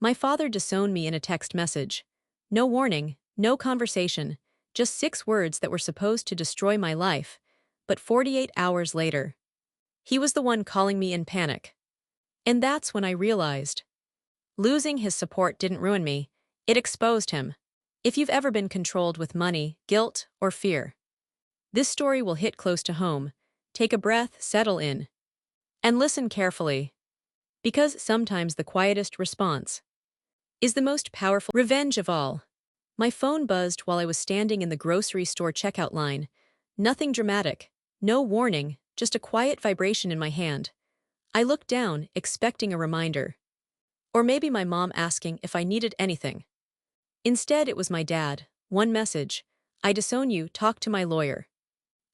My father disowned me in a text message. No warning, no conversation, just 6 words that were supposed to destroy my life. But 48 hours later, he was the one calling me in panic. And that's when I realized. Losing his support didn't ruin me, it exposed him. If you've ever been controlled with money, guilt, or fear, this story will hit close to home. Take a breath, settle in, and listen carefully. Because sometimes the quietest response is the most powerful revenge of all. My phone buzzed while I was standing in the grocery store checkout line. Nothing dramatic, no warning, just a quiet vibration in my hand. I looked down, expecting a reminder. Or maybe my mom asking if I needed anything. Instead, it was my dad. One message. I disown you, talk to my lawyer.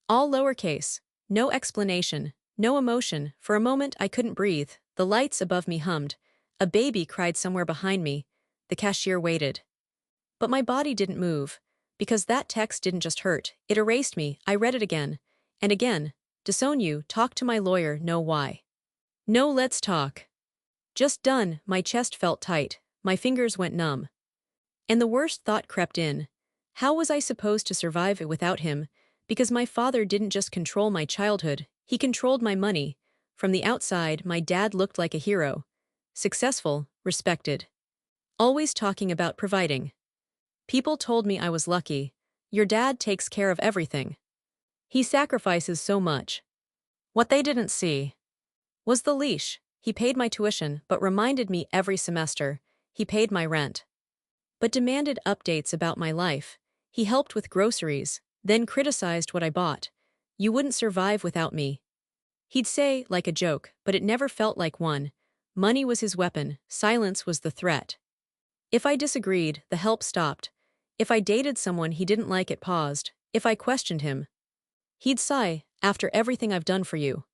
All lowercase. No explanation, no emotion. For a moment I couldn't breathe. The lights above me hummed. A baby cried somewhere behind me. The cashier waited. But my body didn't move. Because that text didn't just hurt, it erased me. I read it again. And again. Disown you, talk to my lawyer, no why. No, let's talk. Just done. My chest felt tight. My fingers went numb. And the worst thought crept in. How was I supposed to survive it without him? Because my father didn't just control my childhood, he controlled my money. From the outside, my dad looked like a hero. Successful, respected. Always talking about providing. People told me I was lucky. Your dad takes care of everything. He sacrifices so much. What they didn't see was the leash. He paid my tuition, but reminded me every semester. He paid my rent, but demanded updates about my life. He helped with groceries, then criticized what I bought. You wouldn't survive without me. He'd say, like a joke, but it never felt like one. Money was his weapon, silence was the threat. If I disagreed, the help stopped. If I dated someone he didn't like, it paused. If I questioned him, he'd sigh, after everything I've done for you.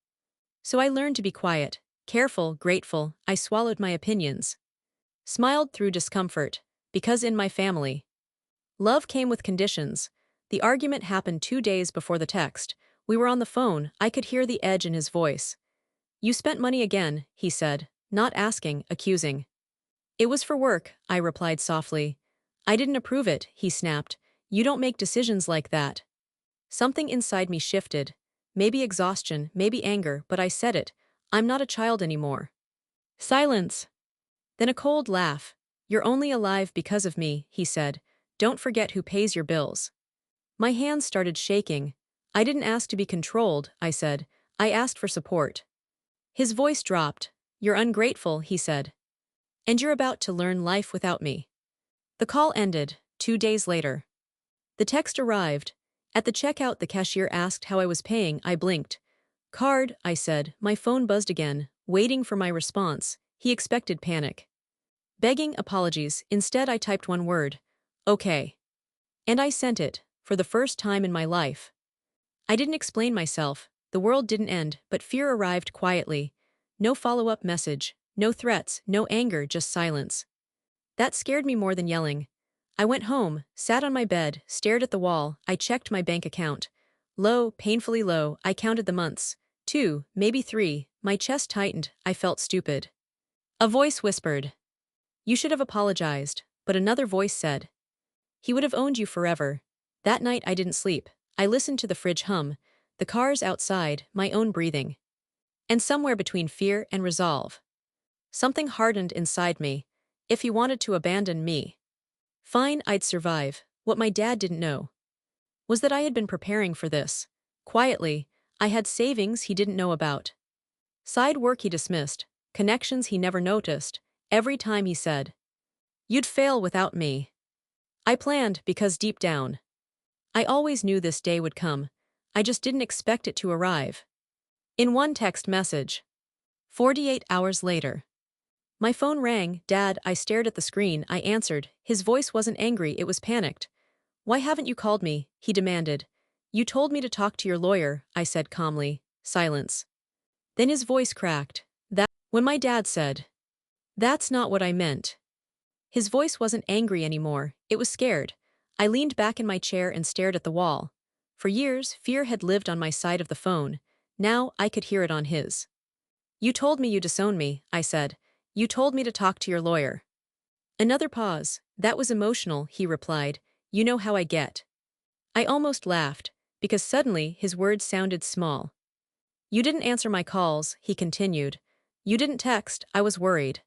So I learned to be quiet, careful, grateful. I swallowed my opinions. Smiled through discomfort. Because in my family, love came with conditions. The argument happened 2 days before the text. We were on the phone. I could hear the edge in his voice. You spent money again, he said, not asking, accusing. It was for work, I replied softly. I didn't approve it, he snapped. You don't make decisions like that. Something inside me shifted. Maybe exhaustion, maybe anger, but I said it. I'm not a child anymore. Silence. Then a cold laugh. You're only alive because of me, he said. Don't forget who pays your bills. My hands started shaking. I didn't ask to be controlled, I said. I asked for support. His voice dropped. You're ungrateful, he said. And you're about to learn life without me. The call ended. 2 days later, the text arrived. At the checkout, the cashier asked how I was paying. I blinked. Card, I said. My phone buzzed again, waiting for my response. He expected panic. Begging apologies, instead I typed one word. Okay. And I sent it, for the first time in my life. I didn't explain myself, the world didn't end, but fear arrived quietly. No follow-up message, no threats, no anger, just silence. That scared me more than yelling. I went home, sat on my bed, stared at the wall. I checked my bank account. Low, painfully low. I counted the months. 2, maybe 3. My chest tightened. I felt stupid. A voice whispered, you should have apologized, but another voice said, he would have owned you forever. That night I didn't sleep. I listened to the fridge hum, the cars outside, my own breathing. And somewhere between fear and resolve, something hardened inside me. If he wanted to abandon me, fine, I'd survive. What my dad didn't know was that I had been preparing for this. Quietly, I had savings he didn't know about. Side work he dismissed, connections he never noticed. Every time he said, you'd fail without me. I planned because deep down, I always knew this day would come. I just didn't expect it to arrive. In one text message. 48 hours later. My phone rang. Dad, I stared at the screen. I answered. His voice wasn't angry, it was panicked. Why haven't you called me? He demanded. You told me to talk to your lawyer, I said calmly. Silence. Then his voice cracked. When my dad said, that's not what I meant. His voice wasn't angry anymore, it was scared. I leaned back in my chair and stared at the wall. For years, fear had lived on my side of the phone. Now, I could hear it on his. You told me you disowned me, I said. You told me to talk to your lawyer. Another pause. That was emotional, he replied. You know how I get. I almost laughed, because suddenly his words sounded small. You didn't answer my calls, he continued. You didn't text, I was worried.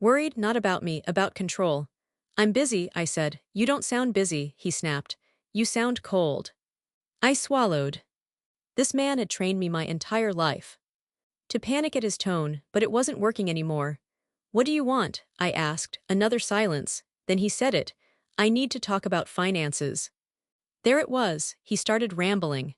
Worried not about me, about control. I'm busy, I said. You don't sound busy, he snapped. You sound cold. I swallowed. This man had trained me my entire life to panic at his tone, but it wasn't working anymore. What do you want? I asked. Another silence. Then he said it. I need to talk about finances. There it was, he started rambling.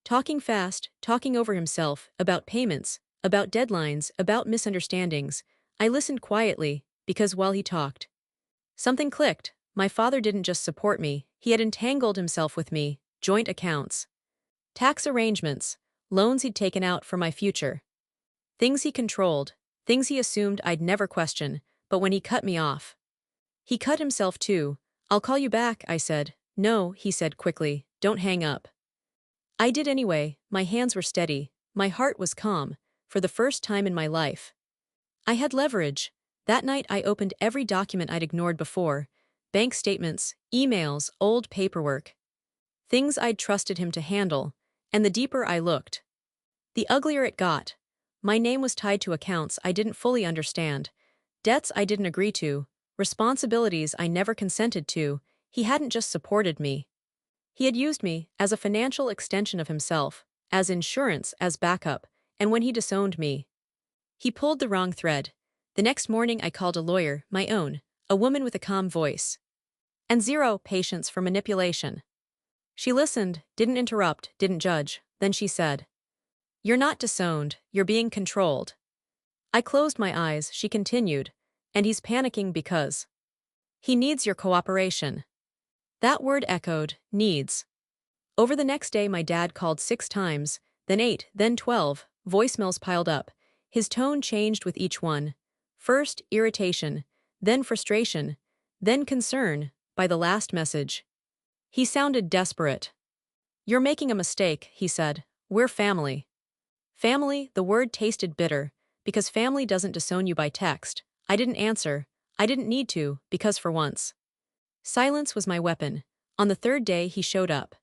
Talking fast, talking over himself, about payments, about deadlines, about misunderstandings. I listened quietly, because while he talked, something clicked. My father didn't just support me, he had entangled himself with me, joint accounts, tax arrangements, loans he'd taken out for my future. Things he controlled, things he assumed I'd never question, but when he cut me off, he cut himself too. I'll call you back, I said. No, he said quickly, don't hang up. I did anyway, my hands were steady, my heart was calm, for the first time in my life. I had leverage. That night I opened every document I'd ignored before, bank statements, emails, old paperwork, things I'd trusted him to handle, and the deeper I looked, the uglier it got. My name was tied to accounts I didn't fully understand, debts I didn't agree to, responsibilities I never consented to. He hadn't just supported me. He had used me as a financial extension of himself, as insurance, as backup, and when he disowned me, he pulled the wrong thread. The next morning I called a lawyer, my own, a woman with a calm voice, and zero patience for manipulation. She listened, didn't interrupt, didn't judge. Then she said, "You're not disowned, you're being controlled." I closed my eyes, she continued, "And he's panicking because he needs your cooperation." That word echoed, needs. Over the next day my dad called 6 times, then 8, then 12, voicemails piled up. His tone changed with each one. First, irritation, then frustration, then concern. By the last message, he sounded desperate. "You're making a mistake," he said. "We're family." Family, the word tasted bitter, because family doesn't disown you by text. I didn't answer. I didn't need to, because for once, silence was my weapon. On the third day he showed up.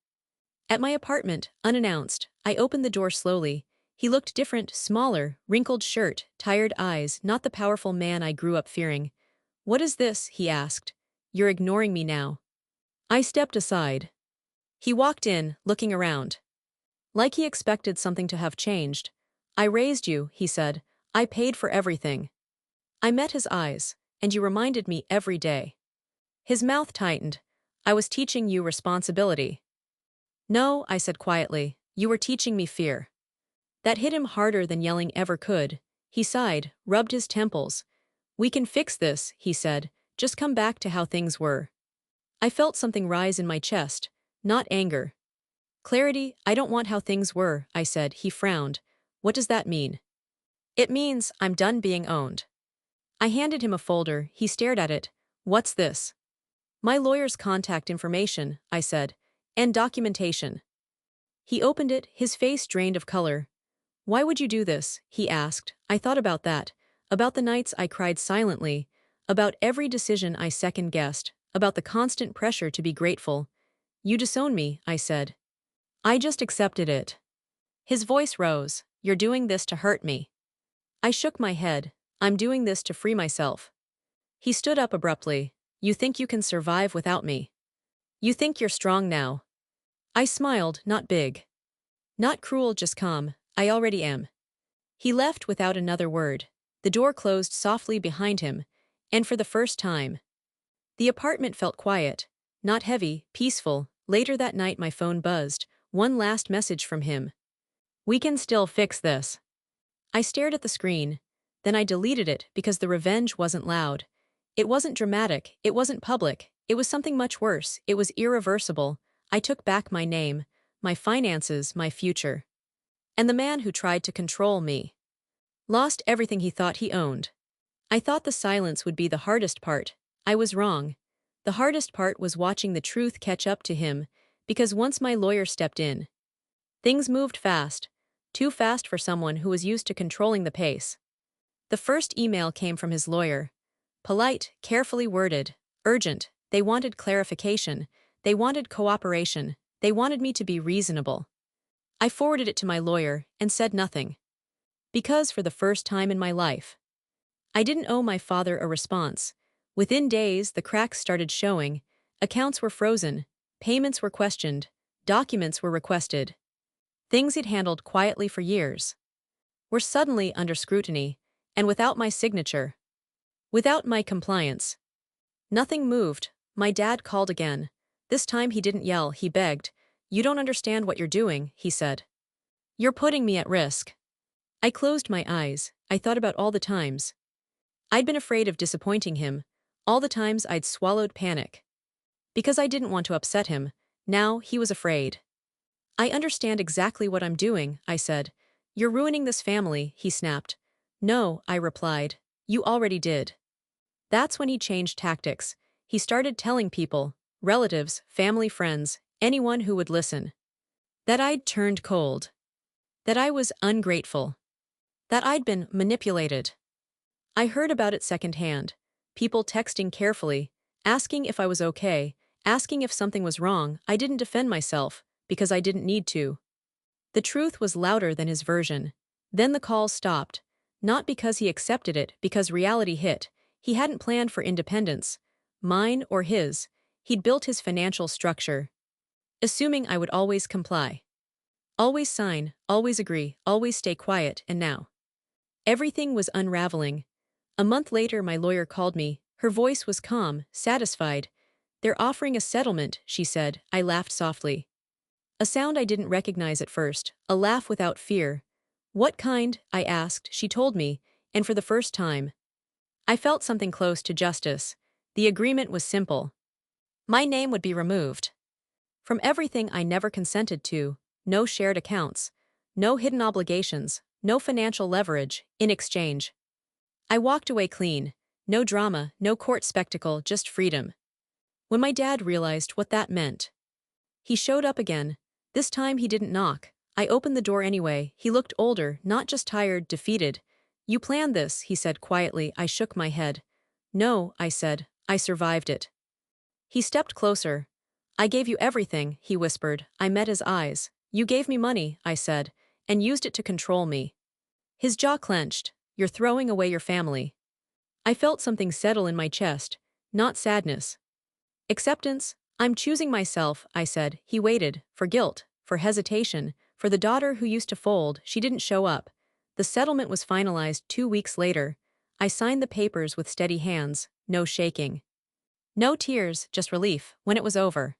At my apartment, unannounced. I opened the door slowly. He looked different, smaller, wrinkled shirt, tired eyes, not the powerful man I grew up fearing. "What is this?" he asked. "You're ignoring me now." I stepped aside. He walked in, looking around, like he expected something to have changed. "I raised you," he said. "I paid for everything." I met his eyes, "And you reminded me every day." His mouth tightened. "I was teaching you responsibility." "No," I said quietly. "You were teaching me fear." That hit him harder than yelling ever could. He sighed, rubbed his temples. "We can fix this," he said. "Just come back to how things were." I felt something rise in my chest. Not anger. Clarity. "I don't want how things were," I said. He frowned. "What does that mean?" "It means I'm done being owned." I handed him a folder. He stared at it. "What's this?" "My lawyer's contact information," I said. "And documentation." He opened it, his face drained of color. "Why would you do this?" he asked. I thought about that. About the nights I cried silently. About every decision I second-guessed. About the constant pressure to be grateful. "You disown me," I said. "I just accepted it." His voice rose. "You're doing this to hurt me." I shook my head. "I'm doing this to free myself." He stood up abruptly. "You think you can survive without me? You think you're strong now?" I smiled, not big. Not cruel, just calm. "I already am." He left without another word. The door closed softly behind him, and for the first time, the apartment felt quiet, not heavy, peaceful. Later that night my phone buzzed. One last message from him. "We can still fix this." I stared at the screen. Then I deleted it because the revenge wasn't loud. It wasn't dramatic, it wasn't public, it was something much worse. It was irreversible. I took back my name, my finances, my future. And the man who tried to control me lost everything he thought he owned. I thought the silence would be the hardest part. I was wrong. The hardest part was watching the truth catch up to him, because once my lawyer stepped in, things moved fast. Too fast for someone who was used to controlling the pace. The first email came from his lawyer. Polite, carefully worded, urgent. They wanted clarification. They wanted cooperation. They wanted me to be reasonable. I forwarded it to my lawyer and said nothing. Because for the first time in my life, I didn't owe my father a response. Within days, the cracks started showing. Accounts were frozen. Payments were questioned. Documents were requested. Things he'd handled quietly for years were suddenly under scrutiny, and without my signature, without my compliance. Nothing moved. My dad called again. This time he didn't yell, he begged. "You don't understand what you're doing," he said. "You're putting me at risk." I closed my eyes. I thought about all the times I'd been afraid of disappointing him, all the times I'd swallowed panic. Because I didn't want to upset him, now he was afraid. "I understand exactly what I'm doing," I said. "You're ruining this family," he snapped. "No," I replied. "You already did." That's when he changed tactics. He started telling people, relatives, family, friends, anyone who would listen, that I'd turned cold, that I was ungrateful, that I'd been manipulated. I heard about it secondhand. People texting carefully, asking if I was okay, asking if something was wrong. I didn't defend myself, because I didn't need to. The truth was louder than his version. Then the calls stopped. Not because he accepted it, because reality hit. He hadn't planned for independence, mine or his. He'd built his financial structure, assuming I would always comply. Always sign, always agree, always stay quiet, and now everything was unraveling. A month later, my lawyer called me. Her voice was calm, satisfied. "They're offering a settlement," she said. I laughed softly. A sound I didn't recognize at first, a laugh without fear. "What kind?" I asked. She told me, and for the first time, I felt something close to justice. The agreement was simple. My name would be removed from everything I never consented to. No shared accounts, no hidden obligations, no financial leverage. In exchange, I walked away clean. No drama, no court spectacle, just freedom. When my dad realized what that meant, he showed up again. This time he didn't knock. I opened the door anyway. He looked older, not just tired, defeated. "You planned this," he said quietly. I shook my head. "No," I said. "I survived it." He stepped closer. "I gave you everything," he whispered. I met his eyes. "You gave me money," I said, "and used it to control me." His jaw clenched. "You're throwing away your family." I felt something settle in my chest. Not sadness. Acceptance. "I'm choosing myself," I said. He waited. For guilt. For hesitation. For the daughter who used to fold. She didn't show up. The settlement was finalized 2 weeks later. I signed the papers with steady hands. No shaking. No tears, just relief. When it was over,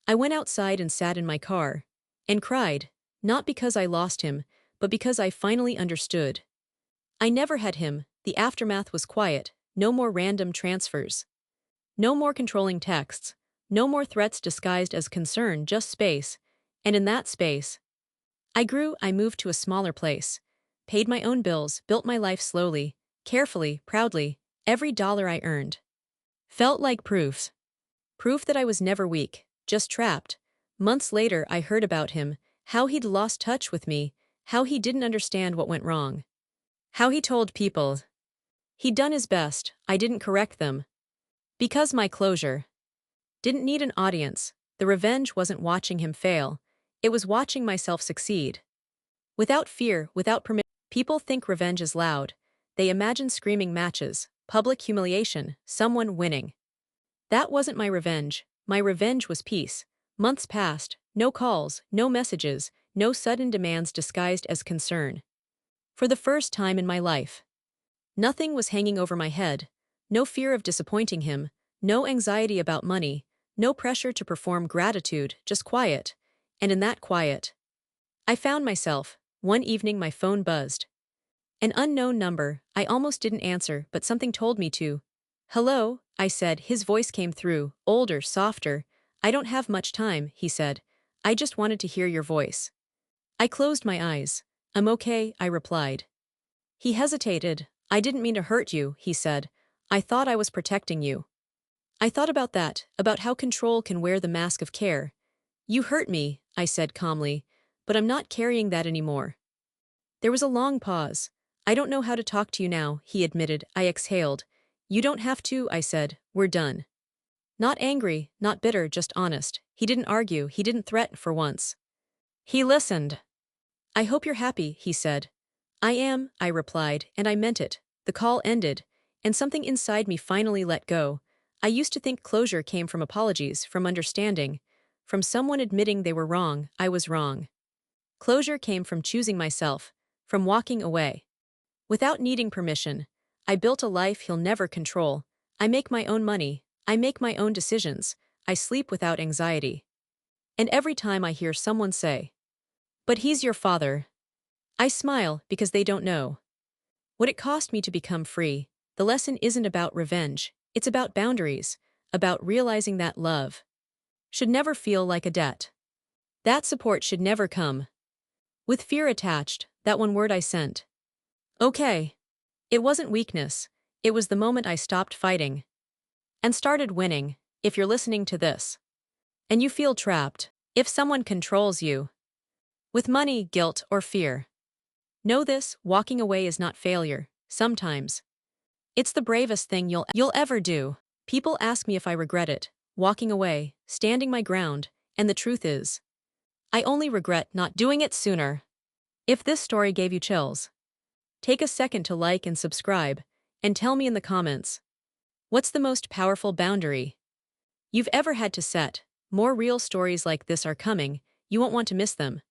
I went outside and sat in my car. And cried. Not because I lost him, but because I finally understood. I never had him. The aftermath was quiet. No more random transfers. No more controlling texts. No more threats disguised as concern, just space. And in that space, I grew. I moved to a smaller place. Paid my own bills, built my life slowly, carefully, proudly. Every dollar I earned felt like proof. Proof that I was never weak, just trapped. Months later, I heard about him, how he'd lost touch with me, how he didn't understand what went wrong. How he told people he'd done his best. I didn't correct them. Because my closure didn't need an audience. The revenge wasn't watching him fail. It was watching myself succeed. Without fear, without permission. People think revenge is loud. They imagine screaming matches, public humiliation, someone winning. That wasn't my revenge. My revenge was peace. Months passed. No calls, no messages, no sudden demands disguised as concern. For the first time in my life, nothing was hanging over my head. No fear of disappointing him. No anxiety about money. No pressure to perform gratitude, just quiet. And in that quiet, I found myself. One evening my phone buzzed. An unknown number. I almost didn't answer, but something told me to. "Hello," I said. His voice came through, older, softer. "I don't have much time," he said. "I just wanted to hear your voice." I closed my eyes. "I'm okay," I replied. He hesitated. "I didn't mean to hurt you," he said. "I thought I was protecting you." I thought about that, about how control can wear the mask of care. "You hurt me," I said calmly, "but I'm not carrying that anymore." There was a long pause. "I don't know how to talk to you now," he admitted. I exhaled. You don't have to, I said. We're done. Not angry, not bitter, just honest. He didn't argue, he didn't threaten for once. He listened. I hope you're happy, he said. I am, I replied, and I meant it. The call ended, and something inside me finally let go. I used to think closure came from apologies, from understanding, from someone admitting they were wrong. I was wrong. Closure came from choosing myself, from walking away. Without needing permission, I built a life he'll never control. I make my own money. I make my own decisions. I sleep without anxiety. And every time I hear someone say, "But he's your father," I smile because they don't know what it cost me to become free. The lesson isn't about revenge, it's about boundaries, about realizing that love should never feel like a debt. That support should never come with fear attached, that one word I sent. Okay. It wasn't weakness, it was the moment I stopped fighting and started winning. If you're listening to this and you feel trapped, if someone controls you with money, guilt, or fear, know this: walking away is not failure. Sometimes it's the bravest thing you'll ever do. People ask me if I regret it, walking away, standing my ground, and the truth is, I only regret not doing it sooner. If this story gave you chills, take a second to like and subscribe, and tell me in the comments, what's the most powerful boundary you've ever had to set? More real stories like this are coming, you won't want to miss them.